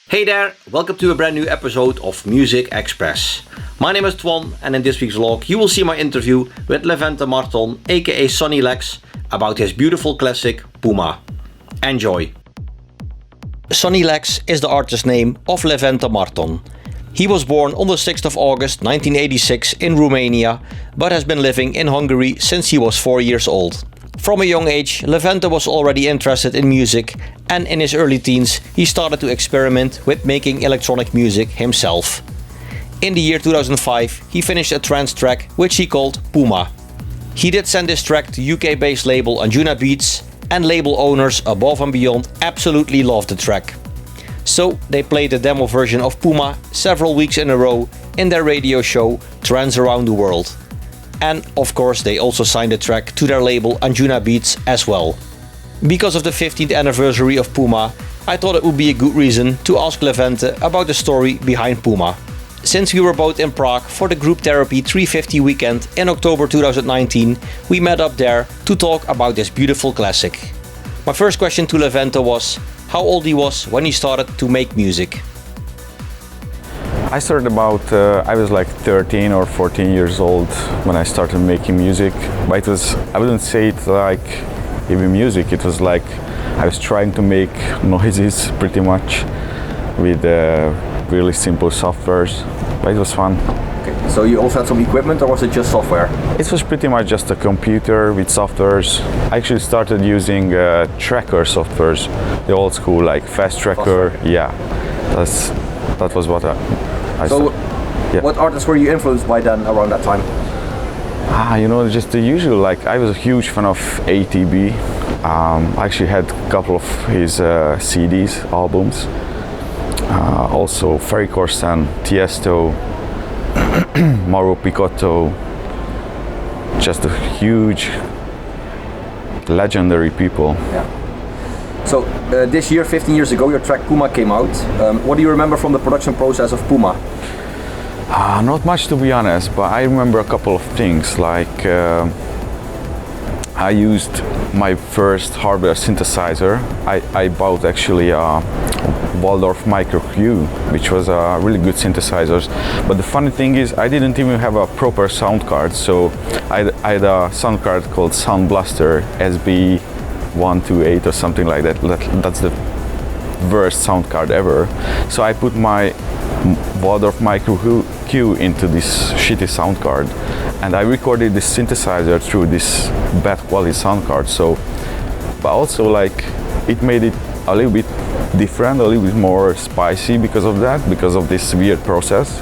Hey there, welcome to a brand new episode of Muzikxpress. My name is Twan, and in this week's vlog you will see my interview with Levente Márton, a.k.a. Sunny Lax, about his beautiful classic P.U.M.A. Enjoy! Sunny Lax is the artist name of Levente Márton. He was born on the 6th of August 1986 in Romania, but has been living in Hungary since he was 4 years old. From a young age, Levente was already interested in music, and in his early teens he started to experiment with making electronic music himself. In the year 2005 he finished a trance track which he called P.U.M.A. He did send this track to UK-based label Anjunabeats, and label owners above and beyond absolutely loved the track. So they played the demo version of P.U.M.A. several weeks in a row in their radio show Trance Around The World. And of course they also signed the track to their label Anjunabeats as well. Because of the 15th anniversary of P.U.M.A, I thought it would be a good reason to ask Levente about the story behind P.U.M.A. Since we were both in Prague for the Group Therapy 350 weekend in October 2019, we met up there to talk about this beautiful classic. My first question to Levente was how old he was when he started to make music. I started about, I was like 13 or 14 years old when I started making music. But it was, I wouldn't say it like even music, it was like I was trying to make noises pretty much with really simple softwares, but it was fun. Okay. So you also had some equipment, or was it just software? It was pretty much just a computer with softwares. I actually started using tracker softwares, the old school like Fast Tracker. Yeah, that was what I So, yeah. What artists were you influenced by then around that time? You know, just the usual, like I was a huge fan of a.k.a. I actually had a couple of his CDs, albums. Also Ferry Corsten, Tiesto, Mauro Picotto, just a huge, legendary people. Yeah. So this year, 15 years ago, your track P.U.M.A came out. What do you remember from the production process of P.U.M.A? Not much, to be honest, but I remember a couple of things, like I used my first hardware synthesizer. I bought actually a Waldorf Micro Q, which was a really good synthesizer. But the funny thing is, I didn't even have a proper sound card, so I had a sound card called Sound Blaster SB128 or something like that. That's the worst sound card ever. So I put my Waldorf Micro Q into this shitty sound card, and I recorded this synthesizer through this bad quality sound card. So, but also like it made it a little bit different, a little bit more spicy because of that, because of this weird process.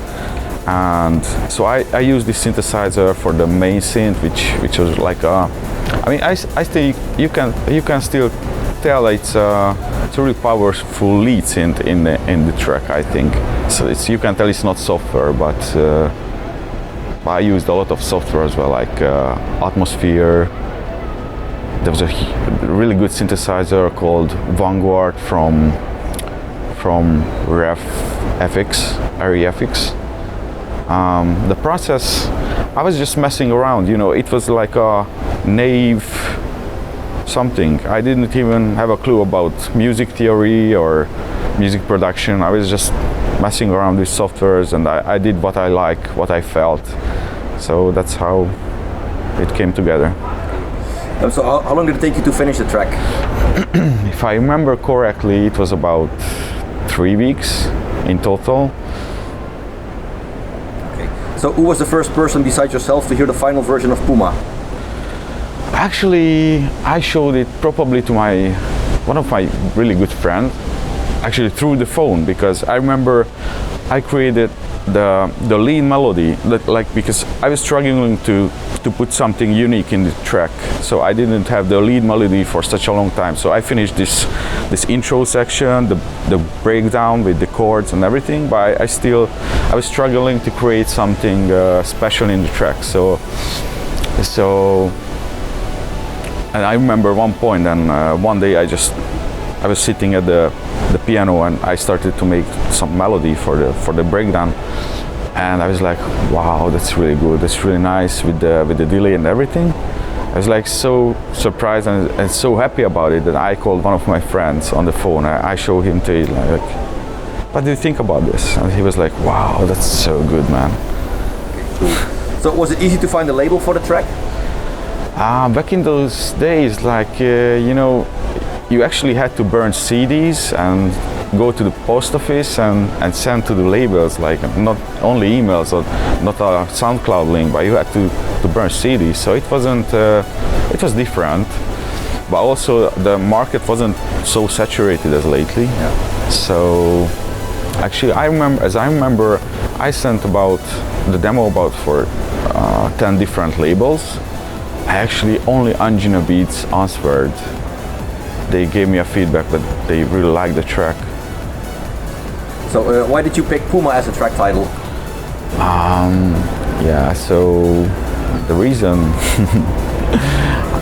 And so I used this synthesizer for the main synth, which was like a, I mean, I think you can still tell it's a really powerful lead synth in the track, I think. So you can tell it's not software, but I used a lot of software as well, like Atmosphere. There was a really good synthesizer called Vanguard from REFX. The process, I was just messing around, you know, it was like a naive something. I didn't even have a clue about music theory or music production. I was just messing around with softwares, and I did what I like, what I felt. So that's how it came together. So how long did it take you to finish the track? If I remember correctly, it was about 3 weeks in total. Okay. So who was the first person besides yourself to hear the final version of P.U.M.A? Actually, I showed it probably to one of my really good friends, actually through the phone, because I remember I created the lead melody, because I was struggling to put something unique in the track, so I didn't have the lead melody for such a long time. So I finished this intro section, the breakdown with the chords and everything, but I was struggling to create something special in the track. So and I remember one point, and one day I was sitting at the piano, and I started to make some melody for the breakdown, and I was like, wow, that's really good, that's really nice with the delay and everything. I was like so surprised and so happy about it that I called one of my friends on the phone. I showed him to it, like, what do you think about this? And he was like, wow, that's so good, man. So was it easy to find a label for the track? Back in those days, like, you know, you actually had to burn CDs and go to the post office and send to the labels, like not only emails or not a SoundCloud link, but you had to burn CDs. So it wasn't, it was different, but also the market wasn't so saturated as lately. Yeah. So actually, I remember, I sent about the demo about for 10 different labels. Actually, only Anjunabeats answered. They gave me a feedback that they really liked the track. So why did you pick PUMA as a track title? Yeah, so the reason,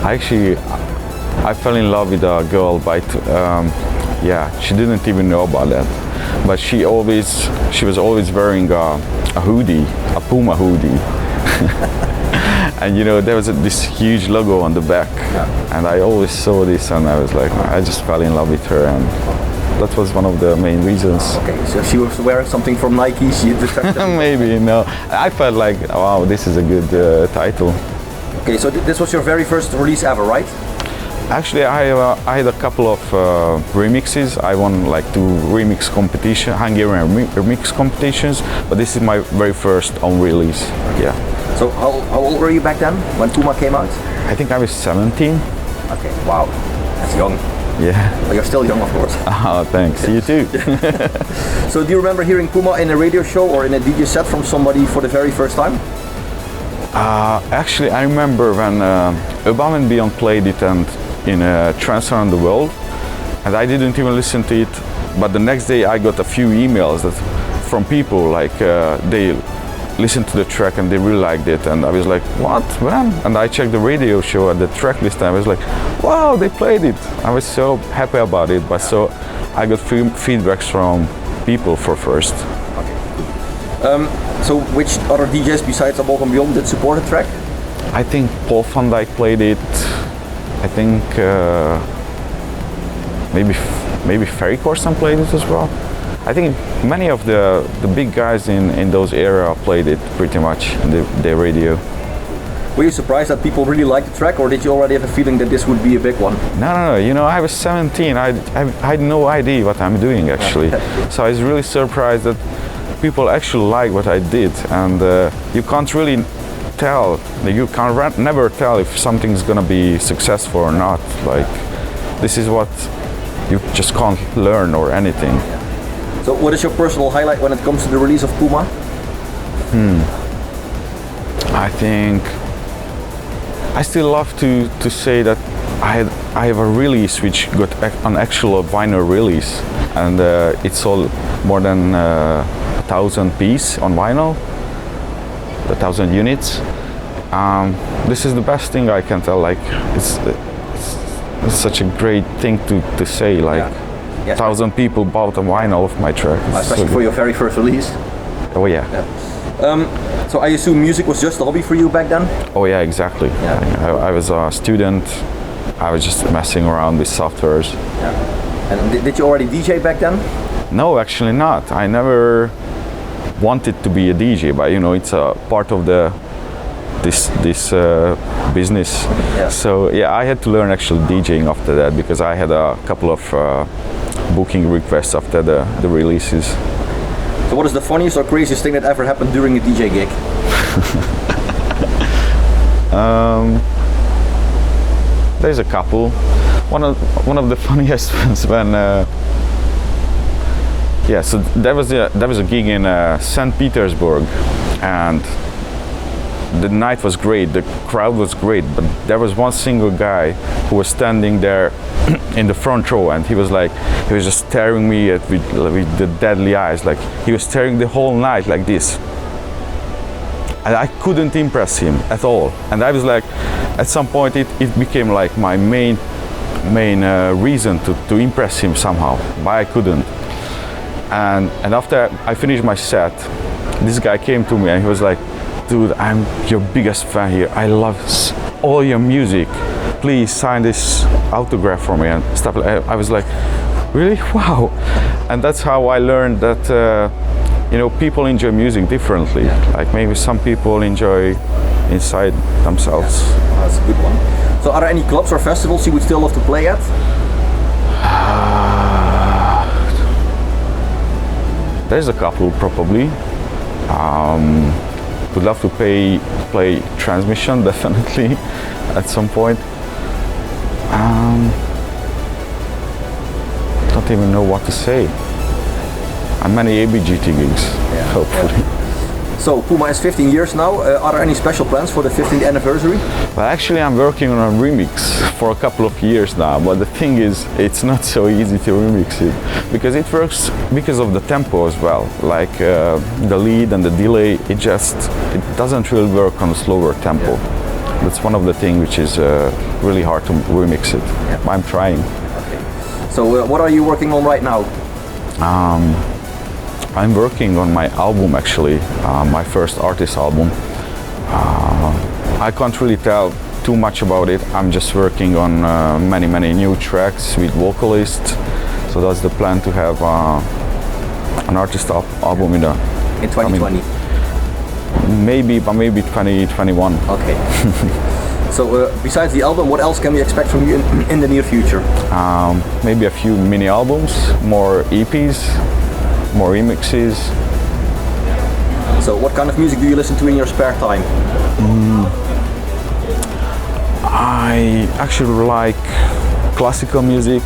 actually, I fell in love with a girl, but yeah, she didn't even know about that. But she was always wearing a hoodie, a PUMA hoodie. And you know, there was this huge logo on the back. Yeah. And I always saw this and I was like, I just fell in love with her, and that was one of the main reasons. Okay, so she was wearing something from Nike, she Maybe, no. I felt like, wow, this is a good title. Okay, so this was your very first release ever, right? Actually, I had a couple of remixes. I won like 2 remix competition, Hungarian remix competitions, but this is my very first own release. Yeah. So how old were you back then when PUMA came out? I think I was 17. Okay, wow, that's young. Yeah. Well, you're still young, of course. Oh, thanks. You too. So do you remember hearing PUMA in a radio show or in a DJ set from somebody for the very first time? Actually, I remember when P.U.M.A and Beyond played it and in Trance Around The World, and I didn't even listen to it, but the next day I got a few emails from people, like they listened to the track and they really liked it, and I was like, what, man? And I checked the radio show at the track list and I was like, wow, they played it. I was so happy about it, but so I got feedbacks from people for first. Okay. So which other DJs besides Above and Beyond did support the track? I think Paul van Dyk played it. I think maybe Ferry Corson played it as well. I think many of the big guys in those era played it pretty much in the radio. Were you surprised that people really liked the track, or did you already have a feeling that this would be a big one? No. You know, I was 17. I had no idea what I'm doing actually. So I was really surprised that people actually like what I did, and you can't really tell. You can never tell if something's gonna be successful or not. Like, this is what you just can't learn or anything. So what is your personal highlight when it comes to the release of PUMA? I think I still love to say that I have a release which got an actual vinyl release, and it sold more than 1,000 pieces on vinyl, 1,000 units. This is the best thing I can tell. Like, it's such a great thing to say. Like, Yeah. Yes. 1,000 people bought a vinyl of my track. It's Especially so for your very first release. Oh yeah. So I assume music was just a hobby for you back then? Oh yeah, exactly. Yeah. I was a student. I was just messing around with softwares. Yeah. And did you already DJ back then? No, actually not. I never wanted to be a DJ, but you know, it's a part of this business. Yeah. So yeah, I had to learn actually DJing after that, because I had a couple of booking requests after the releases. So what is the funniest or craziest thing that ever happened during a DJ gig? There's a couple. One of the funniest ones when so there was a gig in St. Petersburg, and the night was great, the crowd was great, but there was one single guy who was standing there in the front row, and he was just staring me with the deadly eyes, like he was staring the whole night like this, and I couldn't impress him at all. And I was like, at some point it became like my main reason to impress him somehow, but I couldn't. And after I finished my set, this guy came to me and he was like, dude, I'm your biggest fan here. I love all your music. Please sign this autograph for me and stuff. I was like, Really? Wow. And that's how I learned that people enjoy music differently. Like maybe some people enjoy inside themselves. That's a good one. So are there any clubs or festivals you would still love to play at? There's a couple probably. Would love to play Transmission definitely at some point. Don't even know what to say. And many ABGT gigs, hopefully. So PUMA is 15 years now. Are there any special plans for the 15th anniversary? Well, actually I'm working on a remix for a couple of years now, but the thing is, it's not so easy to remix it, because it works because of the tempo as well. Like the lead and the delay, it doesn't really work on a slower tempo. That's one of the things which is really hard to remix it. I'm trying. Okay. So what are you working on right now? I'm working on my album actually, my first artist album. I can't really tell too much about it. I'm just working on many new tracks with vocalists. So that's the plan, to have an artist album in 2020. Maybe 2021. Okay. So besides the album, what else can we expect from you in the near future? Maybe a few mini albums, more EPs, more remixes. So what kind of music do you listen to in your spare time? I actually like classical music,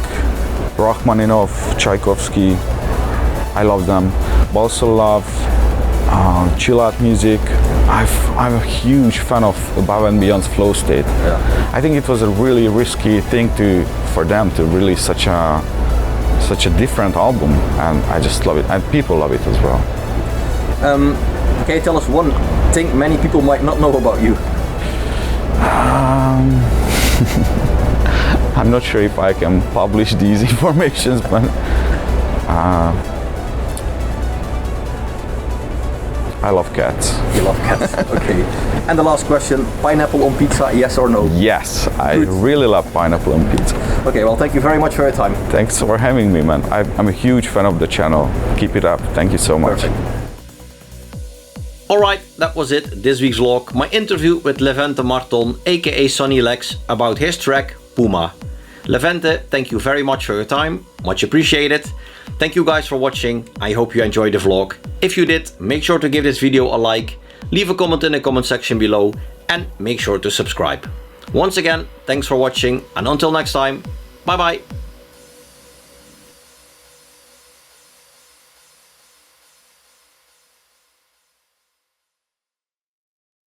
Rachmaninoff, Tchaikovsky. I love them. But also love chill out music. I'm a huge fan of Above and Beyond's Flow State. I think it was a really risky thing for them to release such a different album, and I just love it, and people love it as well. Can you tell us one thing many people might not know about you? I'm not sure if I can publish these informations, but I love cats. You love cats, okay. And the last question, pineapple on pizza, yes or no? Yes, I really love pineapple on pizza. Okay, well, thank you very much for your time. Thanks for having me, man. I'm a huge fan of the channel. Keep it up. Thank you so much. Perfect. Alright, that was it, this week's vlog. My interview with Levente Márton, a.k.a. Sunny Lax, about his track, P.U.M.A. Levente, thank you very much for your time. Much appreciated. Thank you guys for watching. I hope you enjoyed the vlog. If you did, make sure to give this video a like, leave a comment in the comment section below, and make sure to subscribe. Once again, thanks for watching, and until next time, bye bye.